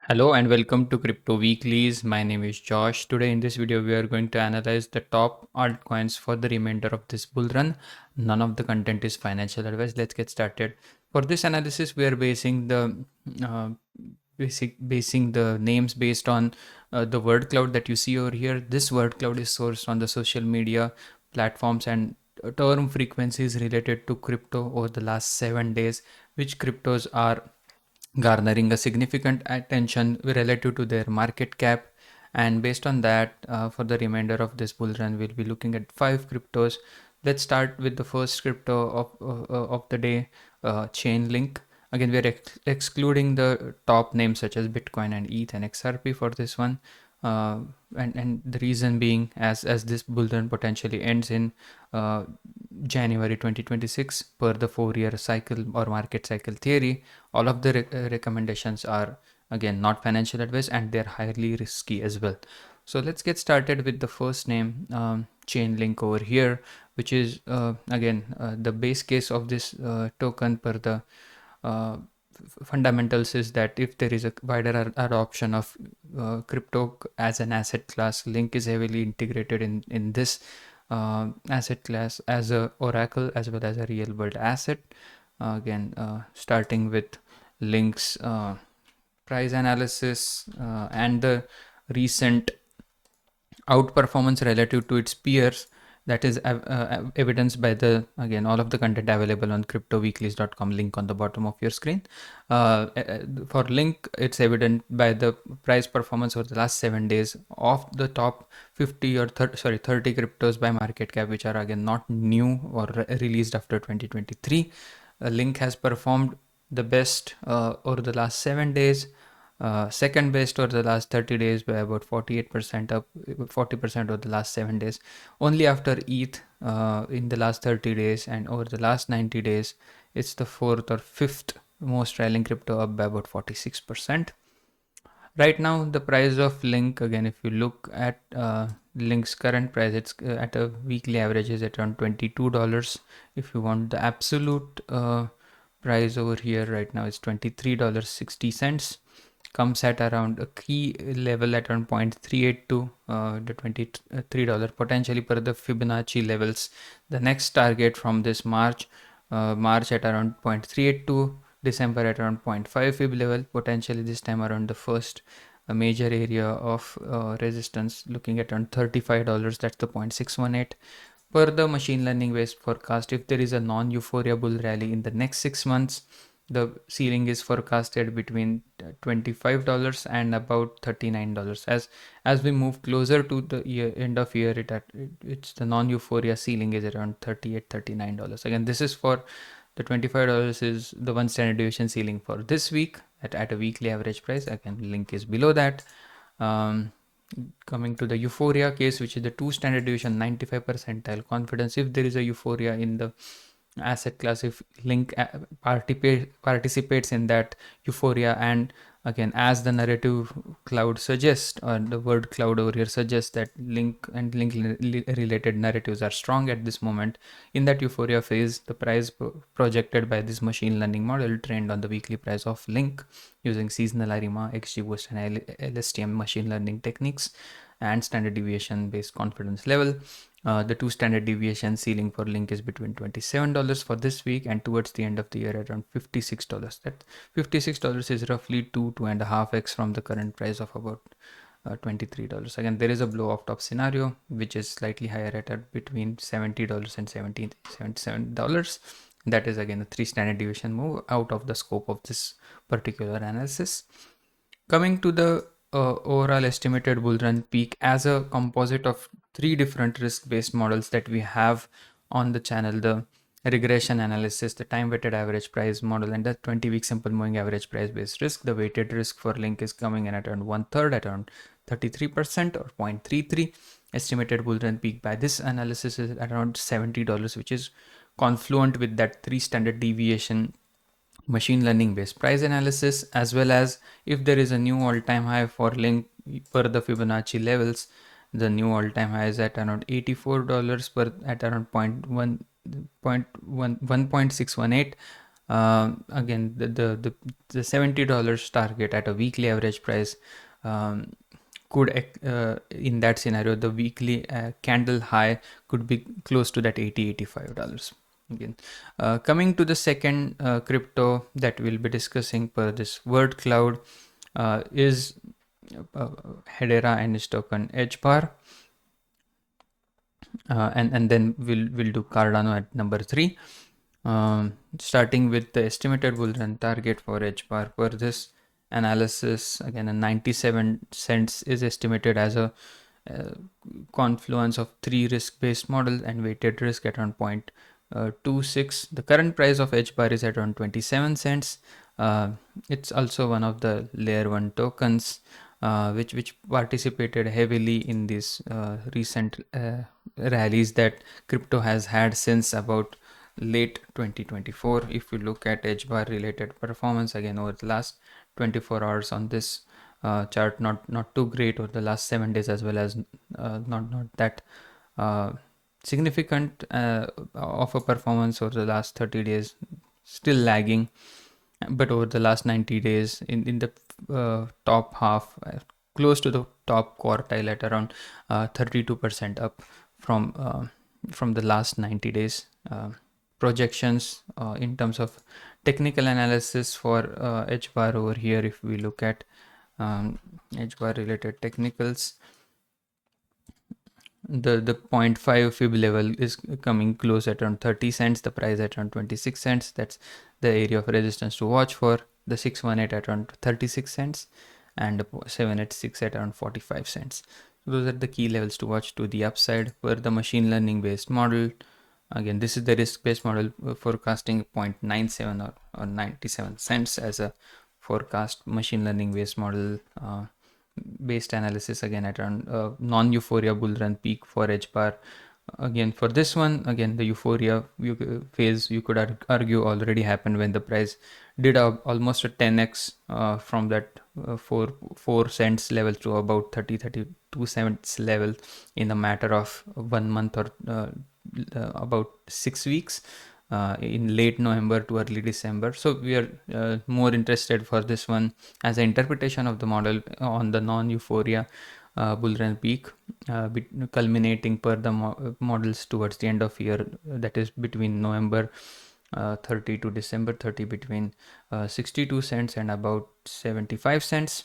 Hello and welcome to Crypto Weeklies. My name is Josh. Today in this video we are going to analyze the top altcoins for the remainder of this bull run. None of the content is financial advice. Let's get started. For this analysis we are basing the uh, basing the names based on the word cloud that you see over here. This word cloud is sourced on the social media platforms and term frequencies related to crypto over the last 7 days, which cryptos are garnering a significant attention relative to their market cap. And based on that, for the remainder of this bull run, we'll be looking at 5 cryptos. Let's start with the first crypto of the day, chainlink. Again, we are excluding the top names such as Bitcoin and ETH and XRP for this one. And the reason being, as this bull run potentially ends in uh, January 2026 per the 4-year cycle or market cycle theory, all of the recommendations are again not financial advice and they're highly risky as well. So let's get started with the first name, chainlink over here, which is again the base case of this token per the uh, fundamentals is that if there is a wider adoption of crypto as an asset class, link is heavily integrated in this asset class as a oracle as well as a real world asset. Again, starting with links price analysis and the recent outperformance relative to its peers, that is evidenced by the again all of the content available on cryptoweeklies.com, link on the bottom of your screen. For link, it's evident by the price performance over the last 7 days of the top 50 or 30 cryptos by market cap, which are again not new or released after 2023. Link has performed the best over the last 7 days, second best over the last 30 days by about 48% up, 40% over the last 7 days. Only after ETH in the last 30 days, and over the last 90 days, it's the fourth or fifth most trailing crypto, up by about 46%. Right now, the price of Link, again, if you look at Link's current price, it's at a weekly average is at around $22. If you want the absolute price over here right now, it's $23.60. Comes at around a key level at around 0.382, the $23 potentially per the Fibonacci levels. The next target from this March at around 0.382, December at around 0.5 fib level, potentially this time around the first major area of resistance looking at around $35, that's the 0.618. Per the machine learning based forecast, if there is a non-euphoria bull rally in the next 6 months, the ceiling is forecasted between $25 and about $39. As we move closer to the end of year, it's the non-euphoria ceiling is around $38-39. Again, this is for the $25 is the 1 standard deviation ceiling for this week at a weekly average price. Again, link is below that. Coming to the Euphoria case, which is the 2 standard deviation 95 percentile confidence. If there is a euphoria in the asset class, if link participates in that euphoria, and again, as the narrative cloud suggests, or the word cloud over here suggests, that link and link related narratives are strong at this moment, in that euphoria phase, the price projected by this machine learning model trained on the weekly price of link using seasonal ARIMA, XGBoost and LSTM machine learning techniques and standard deviation based confidence level. The 2 standard deviation ceiling for link is between $27 for this week, and towards the end of the year around $56. That $56 is roughly 2.5x from the current price of about $23. Again, there is a blow off top scenario which is slightly higher at between $70 and $77. That is again a 3 standard deviation move out of the scope of this particular analysis. Coming to the overall estimated bull run peak as a composite of 3 different risk-based models that we have on the channel: the regression analysis, the time weighted average price model, and the 20-week simple moving average price based risk. The weighted risk for link is coming in at around 1/3, at around 33% or 0.33. Estimated bull run peak by this analysis is around $70, which is confluent with that 3 standard deviation machine learning based price analysis, as well as if there is a new all-time high for link per the Fibonacci levels. The new all-time high is at around $84 per, at around 1.618. Again, the $70 target at a weekly average price could in that scenario the weekly candle high could be close to that $85. Again, coming to the second crypto that we'll be discussing per this word cloud is Hedera and its token HBAR, and then we'll do Cardano at number 3. Starting with the estimated bull run target for HBAR per this analysis, again, a 97 cents is estimated as a confluence of 3 risk-based models and weighted risk at around 0.26. The current price of HBAR is at around 27 cents. It's also one of the layer 1 tokens which participated heavily in these recent rallies that crypto has had since about late 2024. If we look at HBAR related performance again over the last 24 hours on this chart, not too great over the last 7 days, as well as not that significant of a performance over the last 30 days, still lagging. But over the last 90 days in the top half, close to the top quartile at around 32% up from the last 90 days. Projections in terms of technical analysis for HBAR over here, if we look at HBAR related technicals, the 0.5 fib level is coming close at around 30 cents, the price at around 26 cents. That's the area of resistance to watch for. The 618 at around 36 cents and the 786 at around 45 cents. So those are the key levels to watch to the upside for the machine learning based model. Again, this is the risk based model forecasting 0.97 or 97 cents as a forecast. Machine learning based model based analysis again at around non-euphoria bull run peak for HBAR. Again, for this one, again, the euphoria phase you could argue already happened when the price did almost a 10x from that 4 cents level to about 32 cents level in a matter of 1 month or about 6 weeks in late November to early December. So we are more interested for this one as an interpretation of the model on the non-euphoria bull run peak, culminating per the models towards the end of year, that is between November 30 to December 30, between 62 cents and about 75 cents.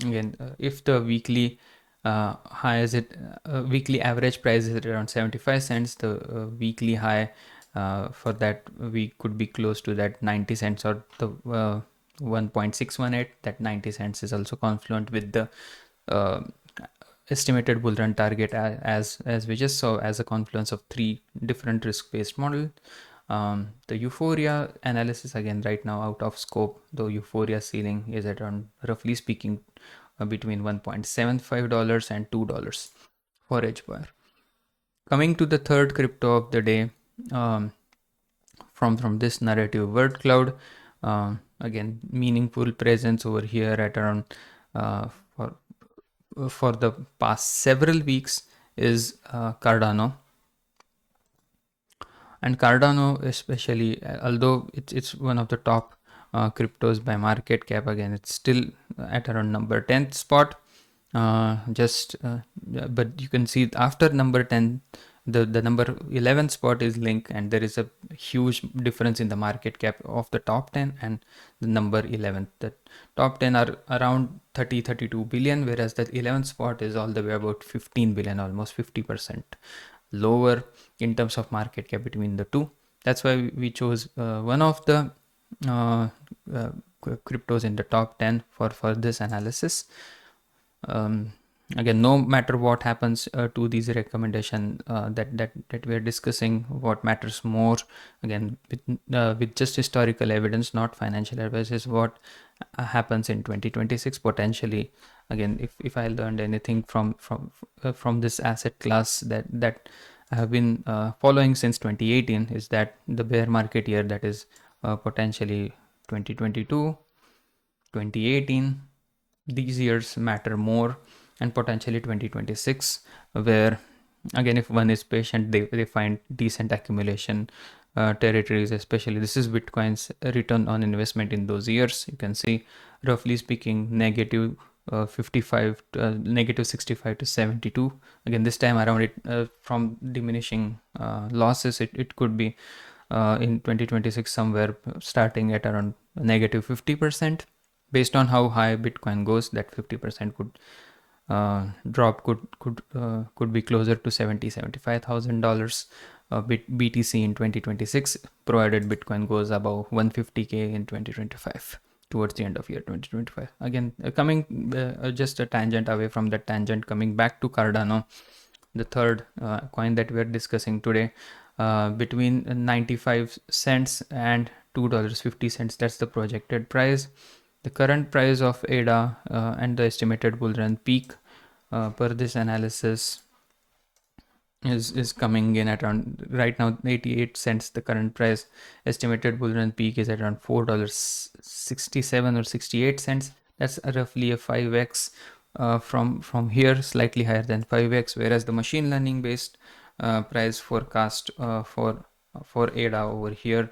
Again, if the weekly high is weekly average price is at around 75 cents, the weekly high for that week could be close to that 90 cents or the 1.618. That 90 cents is also confluent with the estimated bull run target as we just saw, as a confluence of 3 different risk-based model. The euphoria analysis again right now out of scope. The euphoria ceiling is at around, roughly speaking, between $1.75 and $2 for HBAR. Coming to the third crypto of the day, from this narrative word cloud, again meaningful presence over here at around for the past several weeks is Cardano. And Cardano especially, although it's one of the top cryptos by market cap, again it's still at around number 10th spot. But you can see after number 10, the number 11th spot is Link, and there is a huge difference in the market cap of the top 10 and the number 11th. The top 10 are around 32 billion, whereas the 11th spot is all the way about 15 billion, almost 50% lower in terms of market cap between the two. That's why we chose one of the cryptos in the top 10 for this analysis. Again, no matter what happens to these recommendations that we are discussing, what matters more, again with just historical evidence, not financial advice, is what happens in 2026 potentially. Again, if I learned anything from this asset class that I have been following since 2018, is that the bear market year, that is potentially 2022, 2018, these years matter more, and potentially 2026, where again if one is patient, they find decent accumulation territories, especially this is Bitcoin's return on investment in those years. You can see, roughly speaking, negative 55 negative 65 to 72. Again, this time around, it from diminishing losses, it could be in 2026 somewhere starting at around negative 50%. Based on how high Bitcoin goes, that 50% could drop, could be closer to $75,000 BTC in 2026, provided Bitcoin goes above 150K in 2025, towards the end of year 2025. Again, coming just a tangent away from that tangent, coming back to Cardano, the third coin that we are discussing today, between 95 cents and $2.50. That's the projected price. The current price of ADA and the estimated bull run peak per this analysis is coming in at around, right now, 88 cents. The current price, estimated bull run peak is at around $4.67 or 68 cents. That's roughly a 5x from here, slightly higher than 5x, whereas the machine learning based price forecast for ADA over here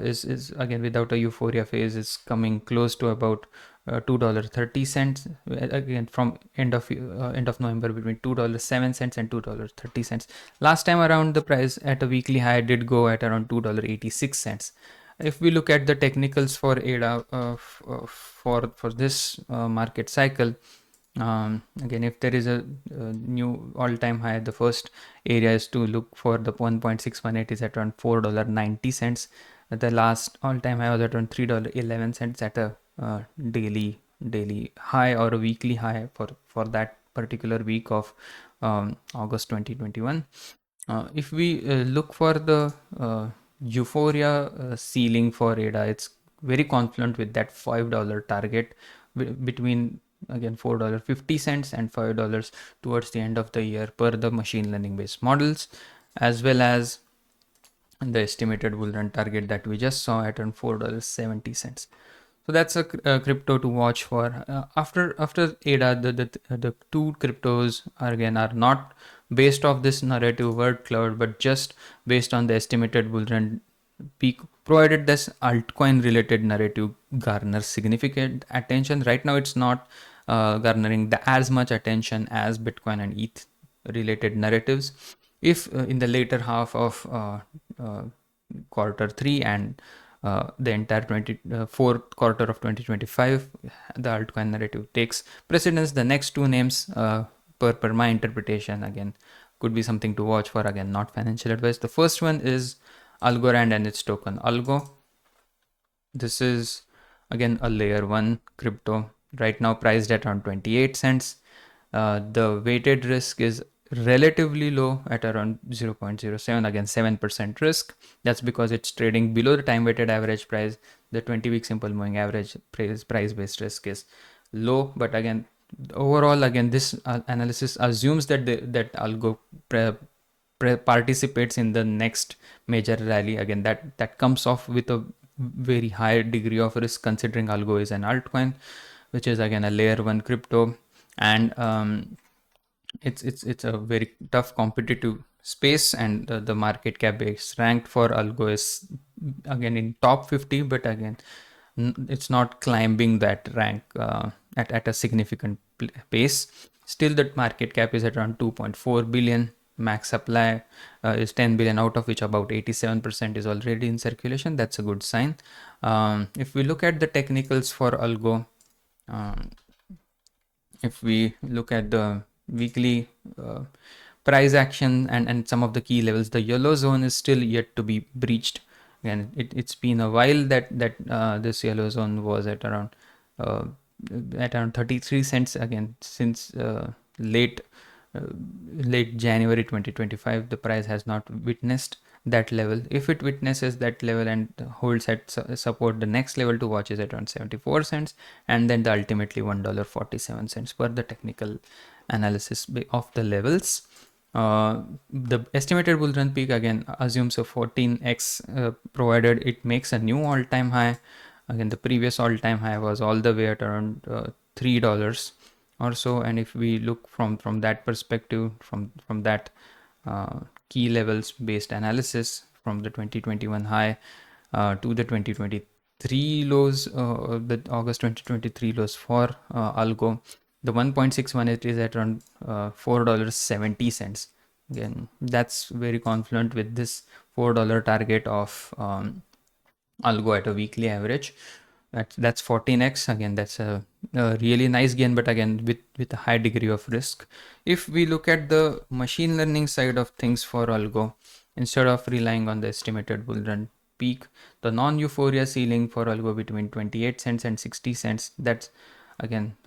is again, without a euphoria phase, is coming close to about $2.30. Again, from end of November, between $2.07 and $2.30. Last time around, the price at a weekly high did go at around $2.86. If we look at the technicals for ADA for this market cycle, again, if there is a new all-time high, the first area is to look for the 1.618 is at around $4.90. The last all-time high was at around $3.11 at a daily high or a weekly high for that particular week of August 2021. If we look for the euphoria ceiling for ADA, it's very confluent with that $5 target between, again, $4.50 and $5 towards the end of the year per the machine learning based models, as well as the estimated bull run target that we just saw at around $4.70. So that's a crypto to watch for. After ADA, the two cryptos are not based off this narrative word cloud, but just based on the estimated bull run peak, provided this altcoin related narrative garners significant attention. Right now, it's not garnering as much attention as Bitcoin and ETH related narratives. If in the later half of quarter 3 and the entire fourth quarter of 2025, the altcoin narrative takes precedence, the next two names, per my interpretation, again, could be something to watch for. Again, not financial advice. The first one is Algorand and its token ALGO. This is again a layer 1 crypto, right now priced at around 28 cents. The weighted risk is relatively low at around 0.07, again 7% risk. That's because it's trading below the time weighted average price. The 20-week simple moving average price based risk is low, but again, overall, again, this analysis assumes that that ALGO participates in the next major rally. Again, that comes off with a very high degree of risk, considering ALGO is an altcoin, which is again a layer 1 crypto, and it's a very tough competitive space, and the market cap base ranked for ALGO is again in top 50, but again, it's not climbing that rank at a significant pace. Still, that market cap is at around 2.4 billion. Max supply is 10 billion, out of which about 87% is already in circulation. That's a good sign. If we look at the technicals for ALGO, if we look at the weekly price action and some of the key levels, the yellow zone is still yet to be breached. Again, it's been a while that this yellow zone was at around 33 cents. Again, since late January 2025, the price has not witnessed that level. If it witnesses that level and holds at support, the next level to watch is at around 74 cents, and then the ultimately $1.47 per the technical analysis of the levels. The estimated bull run peak again assumes a 14x, provided it makes a new all-time high. Again, the previous all-time high was all the way at around $3 or so, and if we look from that perspective, from that key levels based analysis from the 2021 high to the 2023 lows, the August 2023 lows for ALGO. The 1.618 is at around $4.70. Again, that's very confluent with this $4 target of ALGO at a weekly average. That's 14x. Again, that's a really nice gain, but again with a high degree of risk. If we look at the machine learning side of things for ALGO, instead of relying on the estimated bull run peak, the non-euphoria ceiling for ALGO between 28 cents and 60 cents, that's again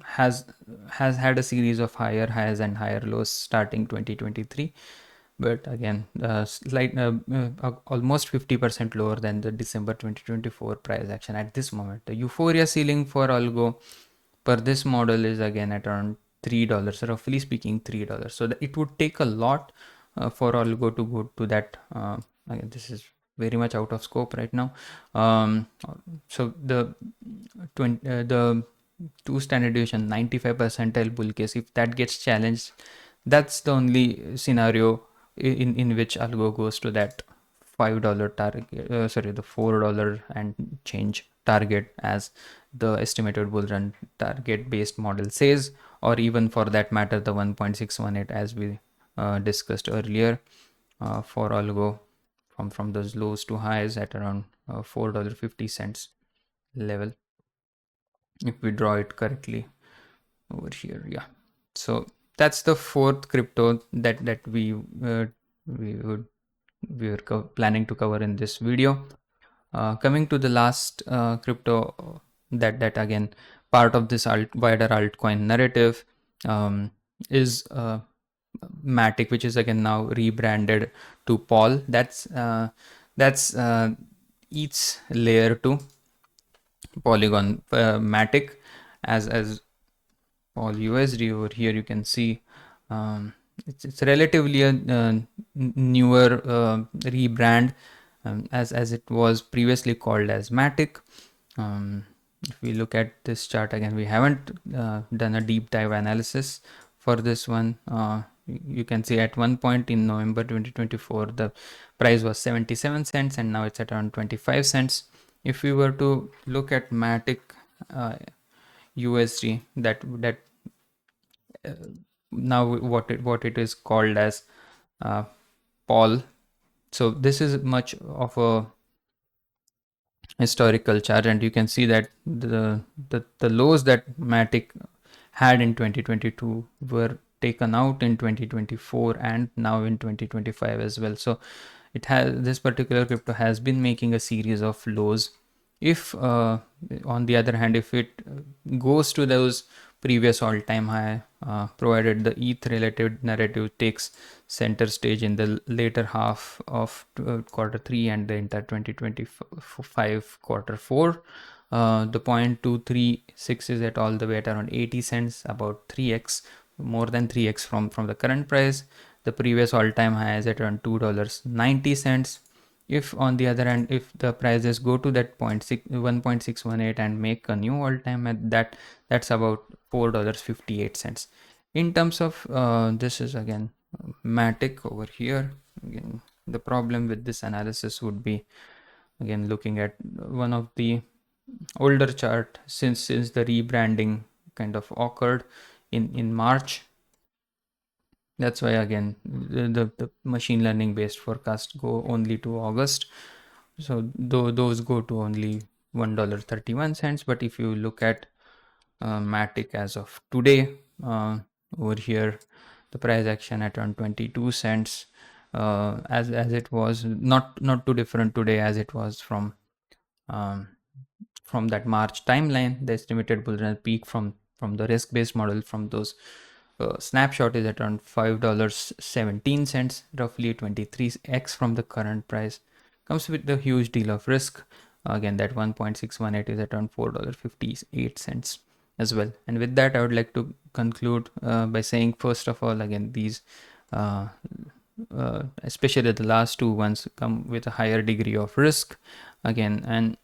has had a series of higher highs and higher lows starting 2023, but again almost 50% lower than the December 2024 price action at this moment. The euphoria ceiling for ALGO per this model is again at around $3, roughly speaking $3. So it would take a lot for ALGO to go to that. Again, this is very much out of scope right now. So the two standard deviation 95 percentile bull case, if that gets challenged, that's the only scenario in which ALGO goes to that $5 target, the $4 and change target as the estimated bull run target based model says, or even for that matter the 1.618 as we discussed earlier for ALGO from those lows to highs at around $4.50 level, if we draw it correctly over here. Yeah, so that's the fourth crypto that we were planning to cover in this video. Coming to the last crypto that again part of this wider altcoin narrative is MATIC, which is again now rebranded to Pol. That's ETH's layer 2 Polygon MATIC as Pol USD. Over here you can see it's relatively a newer rebrand, as it was previously called as MATIC. If we look at this chart again, we haven't done a deep dive analysis for this one. You can see at one point in November 2024 the price was 77 cents and now it's at around 25 cents. If we were to look at MATIC USD, that now what it is called as Pol. So this is much of a historical chart, and you can see that the lows that MATIC had in 2022 were taken out in 2024 and now in 2025 as well. So this particular crypto has been making a series of lows. If on the other hand, if it goes to those previous all-time high, provided the ETH related narrative takes center stage in the later half of quarter 3 and the entire 2025 quarter 4, the 0.236 is at all the way at around 80 cents, about 3x, more than 3x from the current price. The previous all-time high is at around $2.90. If on the other hand, if the prices go to that 1.618 and make a new all-time high, that's about $4.58. In terms of this is again MATIC over here. Again, the problem with this analysis would be again looking at one of the older chart since the rebranding kind of occurred in March. That's why again the machine learning based forecasts go only to August. So those go to only $1.31. But if you look at MATIC as of today, over here the price action at around 22 cents, as it was not too different today as it was from that March timeline. The estimated bull run peak from the risk based model from those snapshot is at around $5.17, roughly 23x from the current price. Comes with the huge deal of risk. Again, that 1.618 is at around $4.58 as well. And with that, I would like to conclude by saying, first of all, again, these especially the last two ones come with a higher degree of risk again, and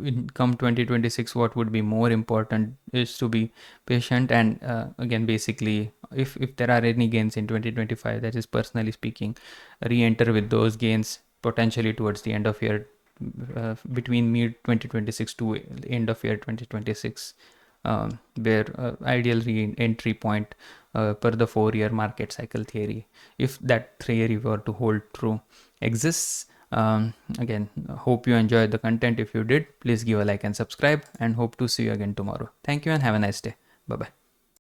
in come 2026, what would be more important is to be patient, and again, basically, if there are any gains in 2025, that is personally speaking, re-enter with those gains potentially towards the end of year, between mid 2026 to end of year 2026, where ideal entry point per the 4-year market cycle theory, if that theory were to hold true, exists. Again, hope you enjoyed the content. If you did, please give a like and subscribe, and hope to see you again tomorrow. Thank you and have a nice day. Bye bye.